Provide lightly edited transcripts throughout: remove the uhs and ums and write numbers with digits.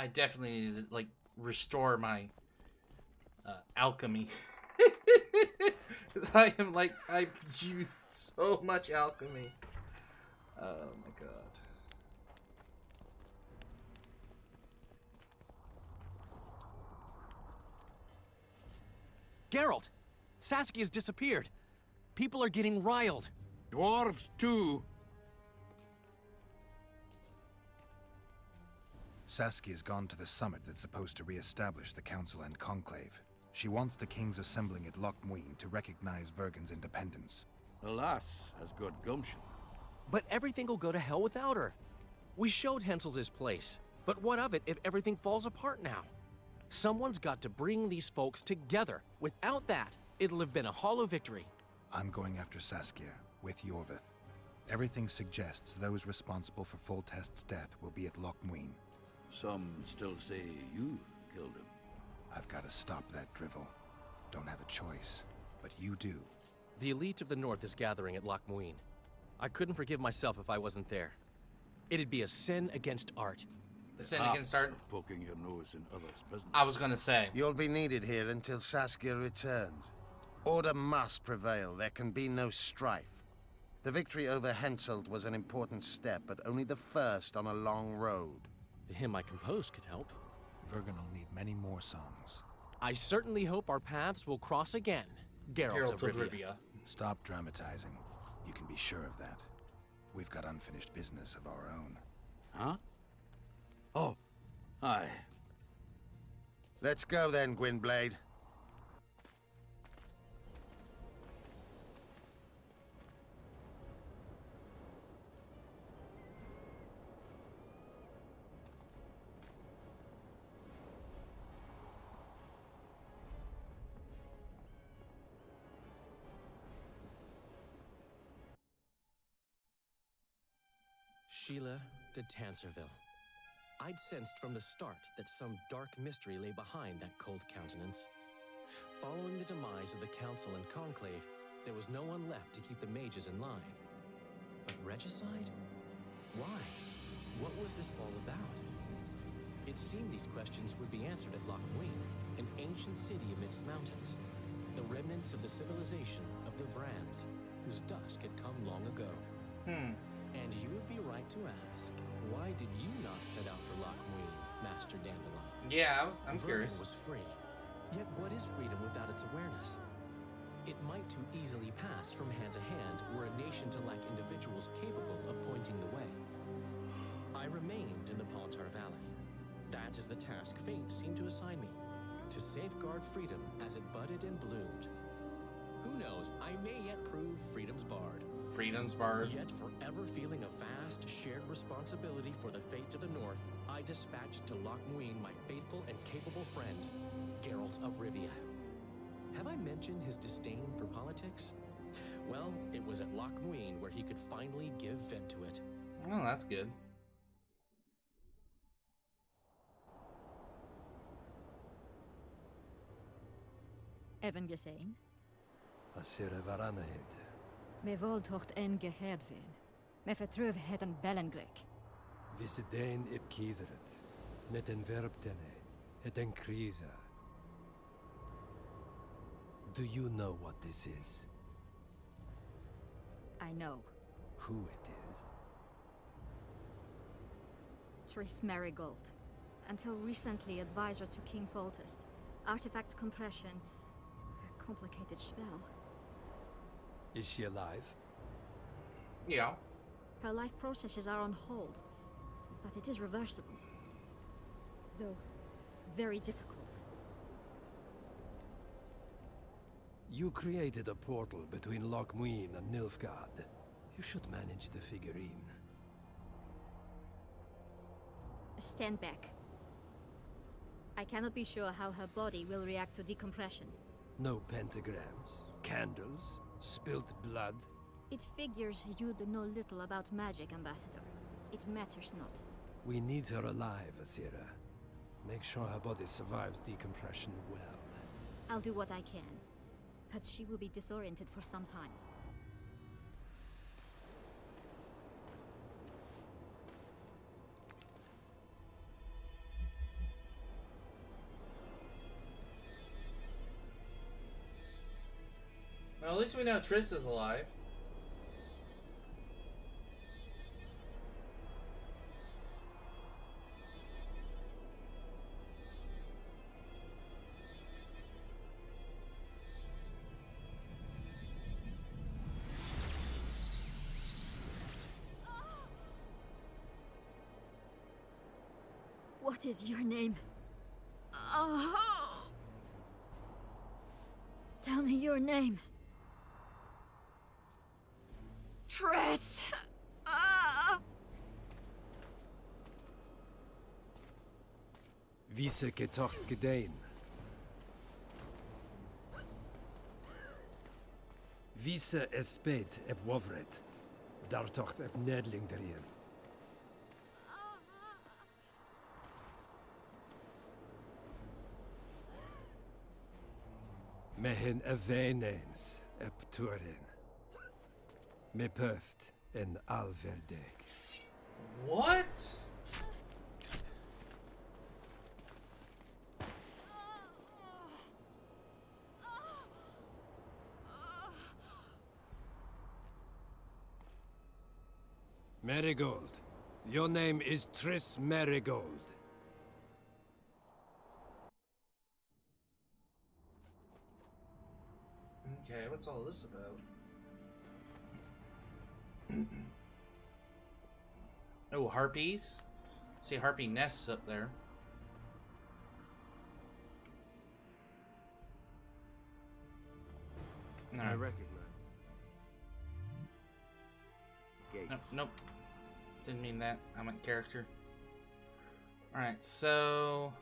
I definitely need to, like, restore my alchemy. Because I am, like, I use so much alchemy. Oh my god. Geralt! Saskia's disappeared. People are getting riled. Dwarves, too. Saskia's gone to the summit that's supposed to re-establish the Council and Conclave. She wants the kings assembling at Loch Muin to recognize Vergen's independence. The lass has good gumption. But everything will go to hell without her. We showed Hensel's his place. But what of it if everything falls apart now? Someone's got to bring these folks together. Without that, it'll have been a hollow victory. I'm going after Saskia, with Yorvith. Everything suggests those responsible for Foltest's death will be at Loch Muin. Some still say you killed him. I've got to stop that drivel. Don't have a choice, but you do. The elite of the North is gathering at Loch Muin. I couldn't forgive myself if I wasn't there. It'd be a sin against art. The sin against art? Of poking your nose in others' business. I was gonna say. You'll be needed here until Saskia returns. Order must prevail. There can be no strife. The victory over Henselt was an important step, but only the first on a long road. The hymn I composed could help. Vergen will need many more songs. I certainly hope our paths will cross again, Geralt of Rivia. Stop dramatizing. You can be sure of that. We've got unfinished business of our own. Huh? Oh, aye. Let's go then, Gwynblade. Sheila de Tanserville. I'd sensed from the start that some dark mystery lay behind that cold countenance. Following the demise of the Council and Conclave, there was no one left to keep the mages in line. But regicide? Why? What was this all about? It seemed these questions would be answered at Loch Muin, an ancient city amidst mountains, the remnants of the civilization of the Vrans, whose dusk had come long ago. And you would be right to ask, why did you not set out for Loch Muin, Master Dandelion? Yeah, I'm curious. Vergen was free. Yet what is freedom without its awareness? It might too easily pass from hand to hand were a nation to lack individuals capable of pointing the way. I remained in the Pontar Valley. That is the task fate seemed to assign me, to safeguard freedom as it budded and bloomed. Who knows, I may yet prove freedom's bard. Freedom's bard. Yet forever feeling a vast, shared responsibility for the fate of the North, I dispatched to Loch Muin my faithful and capable friend, Geralt of Rivia. Have I mentioned his disdain for politics? Well, it was at Loch Muin where he could finally give vent to it. Oh, that's good. Even gesehen? Asira Varanahid. Me vold tocht en geheerd veen. Me vertrouw het een bellengrek. Visidein ib kieseret. Net en verbtene. Het en krisa. Do you know what this is? I know. Who it is? Tris Marigold. Until recently advisor to King Foltest. Artifact compression. A complicated spell. Is she alive? Yeah. Her life processes are on hold. But it is reversible. Though, very difficult. You created a portal between Loch Muin and Nilfgaard. You should manage the figurine. Stand back. I cannot be sure how her body will react to decompression. No pentagrams, candles, spilt blood. It figures you do know little about magic, Ambassador. It matters not. We need her alive, Asira. Make sure her body survives decompression well. I'll do what I can. But she will be disoriented for some time. least we know Triss is alive. What is your name? Oh. Tell me your name. Triss! Vise getocht gedein. Vise espet eb wovret. Dartocht eb nedling derien. Mehen eveneens eb turin. Me pöft en alverdeg. What? Marigold. Your name is Triss Marigold. Okay, what's all this about? Oh, harpies? See harpy nests up there. No. I recognize. Gates. Nope, nope. Didn't mean that. I meant character. Alright, so...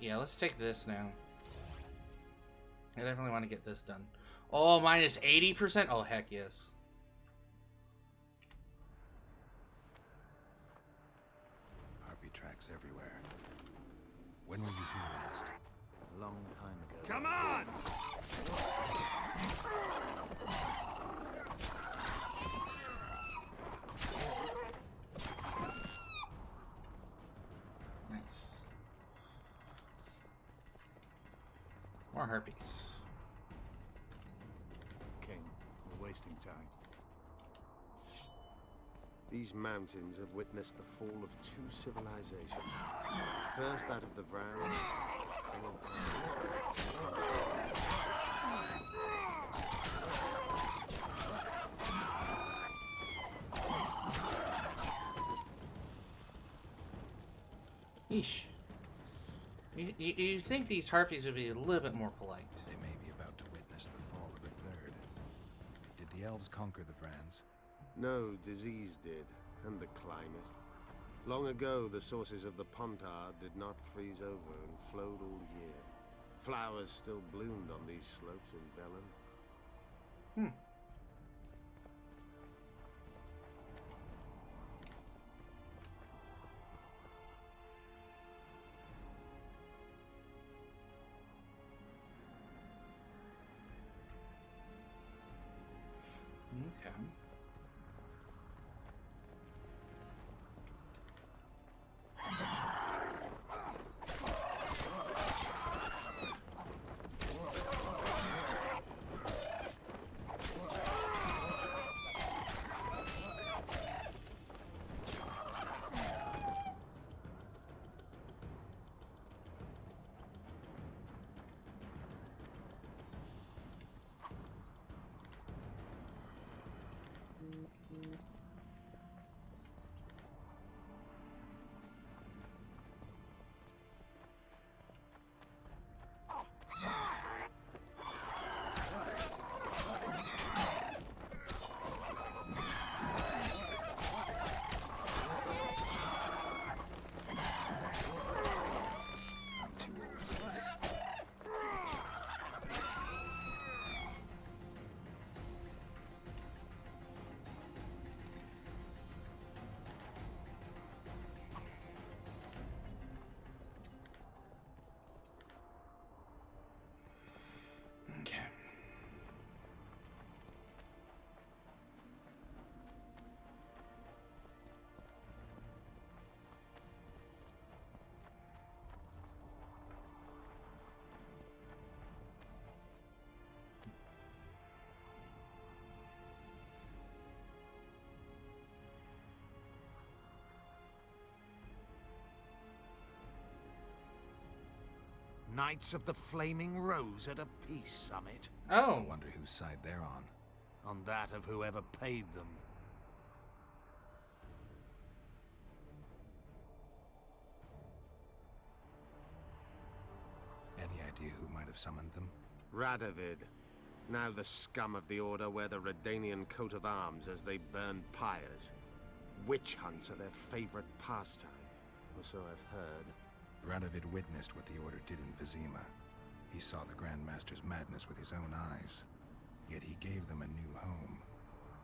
yeah, let's take this now. I definitely want to get this done. Oh, minus 80%? Oh, heck yes. Harpy tracks everywhere. When were you here last? A long time ago. Come on! Nice. More harpies. King, we're wasting time. These mountains have witnessed the fall of two civilizations. First that of the Vrans, and Yeesh. You think these harpies would be a little bit more polite. They may be about to witness the fall of the third. Did the elves conquer the Vrans? no, disease did, and the climate. Long ago, the sources of the Pontar did not freeze over and flowed all year. Flowers still bloomed on these slopes in Velen. Okay. I'm too old for this. Knights of the Flaming Rose at a peace summit. Oh. I wonder whose side they're on. On that of whoever paid them. Any idea who might have summoned them? Radovid. Now the scum of the Order wear the Redanian coat of arms as they burn pyres. Witch hunts are their favorite pastime, or so I've heard. Radovid witnessed what the Order did in Vizima. He saw the Grand Master's madness with his own eyes. Yet he gave them a new home.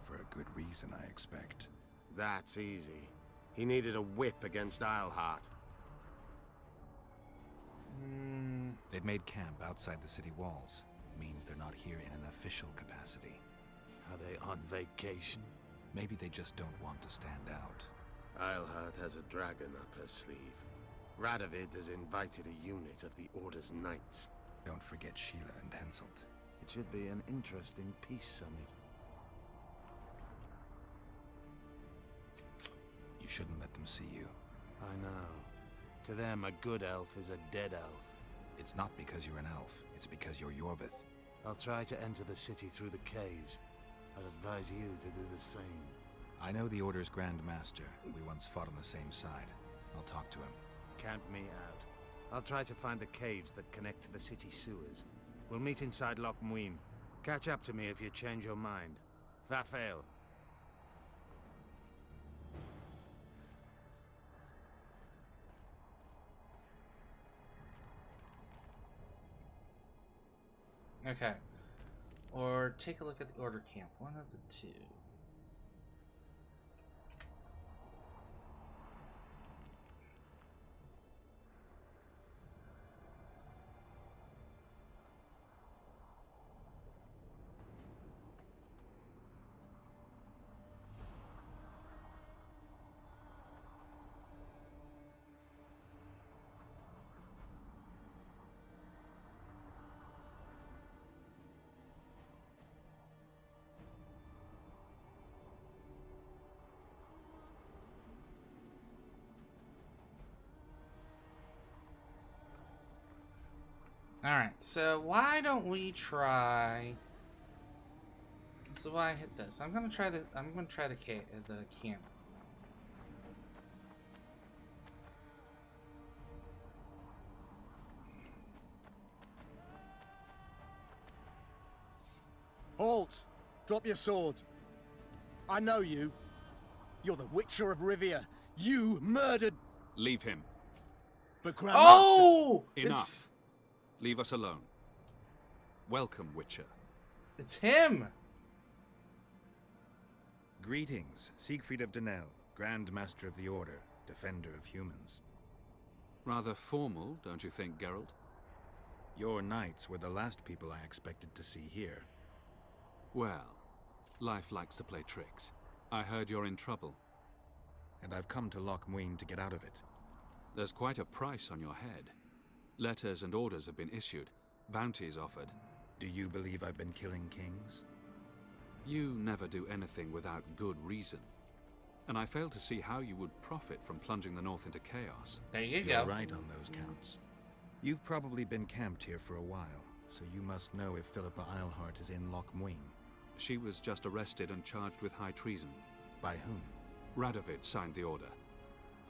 For a good reason, I expect. That's easy. He needed a whip against Isleheart. They've made camp outside the city walls. Means they're not here in an official capacity. Are they on vacation? Maybe they just don't want to stand out. Isleheart has a dragon up her sleeve. Radovid has invited a unit of the Order's knights. Don't forget Sheila and Henselt. It should be an interesting peace summit. You shouldn't let them see you. I know. To them, a good elf is a dead elf. It's not because you're an elf. It's because you're Yorvith. I'll try to enter the city through the caves. I'd advise you to do the same. I know the Order's Grand Master. We once fought on the same side. I'll talk to him. Count me out. I'll try to find the caves that connect to the city sewers. We'll meet inside Loch Muin. Catch up to me if you change your mind. Vafael. Okay. Or take a look at the Order camp. One of the two. Alright, so why don't we try... So why I hit this? I'm gonna try the camp. Halt! Drop your sword. I know you. You're the Witcher of Rivia. You murdered... Leave him. But Oh! Enough. Leave us alone. Welcome, Witcher. It's him! Greetings, Siegfried of Denel, Grand Master of the Order, Defender of Humans. Rather formal, don't you think, Geralt? Your knights were the last people I expected to see here. Well, life likes to play tricks. I heard you're in trouble. And I've come to Loch Muin to get out of it. There's quite a price on your head. Letters and orders have been issued, bounties offered. Do you believe I've been killing kings? You never do anything without good reason. And I fail to see how you would profit from plunging the North into chaos. There you You're go. right on those counts. You've probably been camped here for a while, so you must know if Philippa Eilhart is in Loch Muin. She was just arrested and charged with high treason. By whom? Radovid signed the order.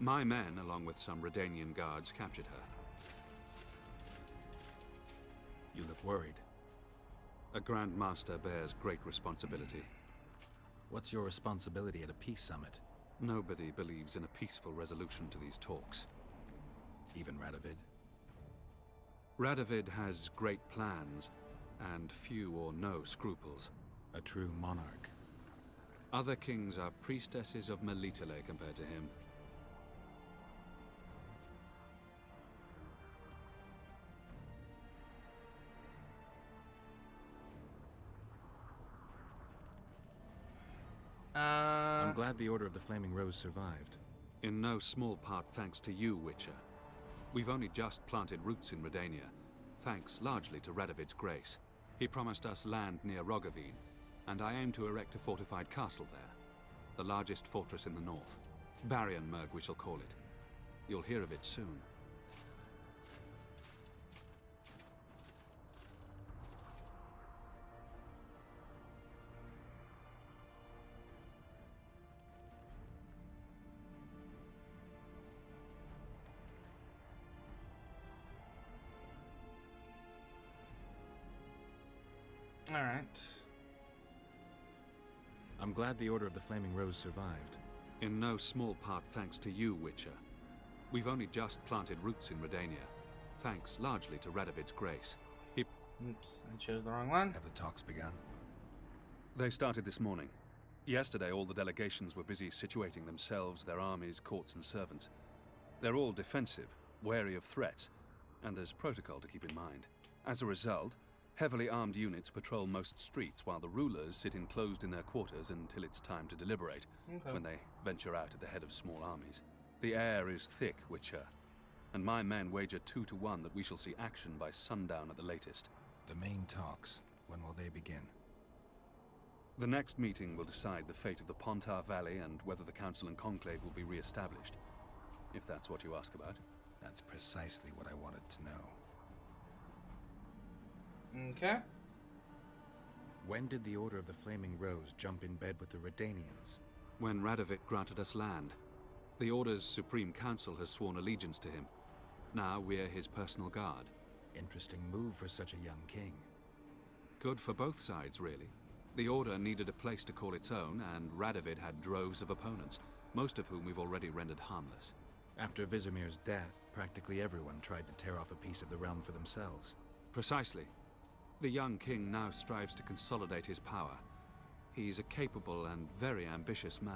My men, along with some Redanian guards, captured her. You look worried. A Grand Master bears great responsibility. What's your responsibility at a peace summit? Nobody believes in a peaceful resolution to these talks. Even Radovid? Radovid has great plans, and few or no scruples. A true monarch. Other kings are priestesses of Melitele compared to him. I'm glad the Order of the Flaming Rose survived. In no small part thanks to you, Witcher. We've only just planted roots in Redania, thanks largely to Radovid's grace. He promised us land near Roggeveen, and I aim to erect a fortified castle there. The largest fortress in the north. Barionmerg, we shall call it. You'll hear of it soon. Alright. I'm glad the Order of the Flaming Rose survived. In no small part thanks to you, Witcher. We've only just planted roots in Redania, thanks largely to Radovid's grace. Oops, I chose the wrong one. Have the talks begun? They started this morning. Yesterday, all the delegations were busy situating themselves, their armies, courts, and servants. They're all defensive, wary of threats, and there's protocol to keep in mind. As a result, heavily armed units patrol most streets while the rulers sit enclosed in their quarters until it's time to deliberate, when they venture out at the head of small armies. The air is thick, Witcher, and my men wager 2 to 1 that we shall see action by sundown at the latest. The main talks, when will they begin? The next meeting will decide the fate of the Pontar Valley and whether the Council and Conclave will be re-established, if that's what you ask about. That's precisely what I wanted to know. Okay. When did the Order of the Flaming Rose jump in bed with the Redanians? When Radovid granted us land. The Order's Supreme Council has sworn allegiance to him. Now we're his personal guard. Interesting move for such a young king. Good for both sides, really. The Order needed a place to call its own, and Radovid had droves of opponents, most of whom we've already rendered harmless. After Vizimir's death, practically everyone tried to tear off a piece of the realm for themselves. Precisely. The young king now strives to consolidate his power. He's a capable and very ambitious man.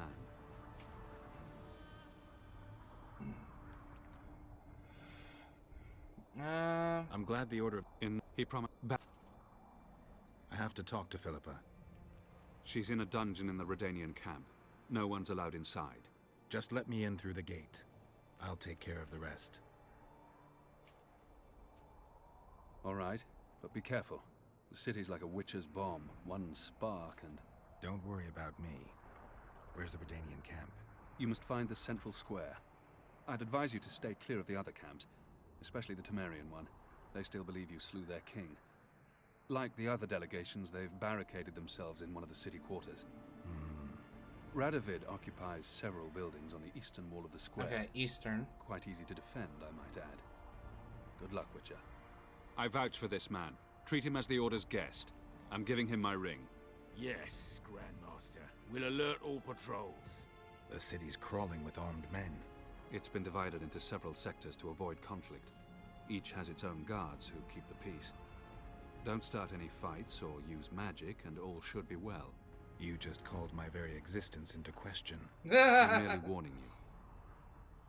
I'm glad the Order of... He promised... I have to talk to Philippa. She's in a dungeon in the Redanian camp. No one's allowed inside. Just let me in through the gate. I'll take care of the rest. All right, but be careful. The city's like a witch's bomb. One spark and... Don't worry about me. Where's the Redanian camp? You must find the central square. I'd advise you to stay clear of the other camps, especially the Temerian one. They still believe you slew their king. Like the other delegations, they've barricaded themselves in one of the city quarters. Radovid occupies several buildings on the eastern wall of the square. Okay, eastern. Quite easy to defend, I might add. Good luck, Witcher. I vouch for this man. Treat him as the Order's guest. I'm giving him my ring. Yes, Grandmaster. We'll alert all patrols. The city's crawling with armed men. It's been divided into several sectors to avoid conflict. Each has its own guards who keep the peace. Don't start any fights or use magic, and all should be well. You just called my very existence into question. I'm merely warning you.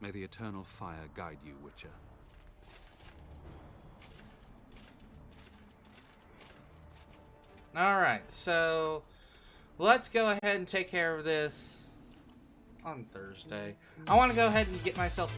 May the eternal fire guide you, Witcher. Alright, so let's go ahead and take care of this on Thursday. I want to go ahead and get myself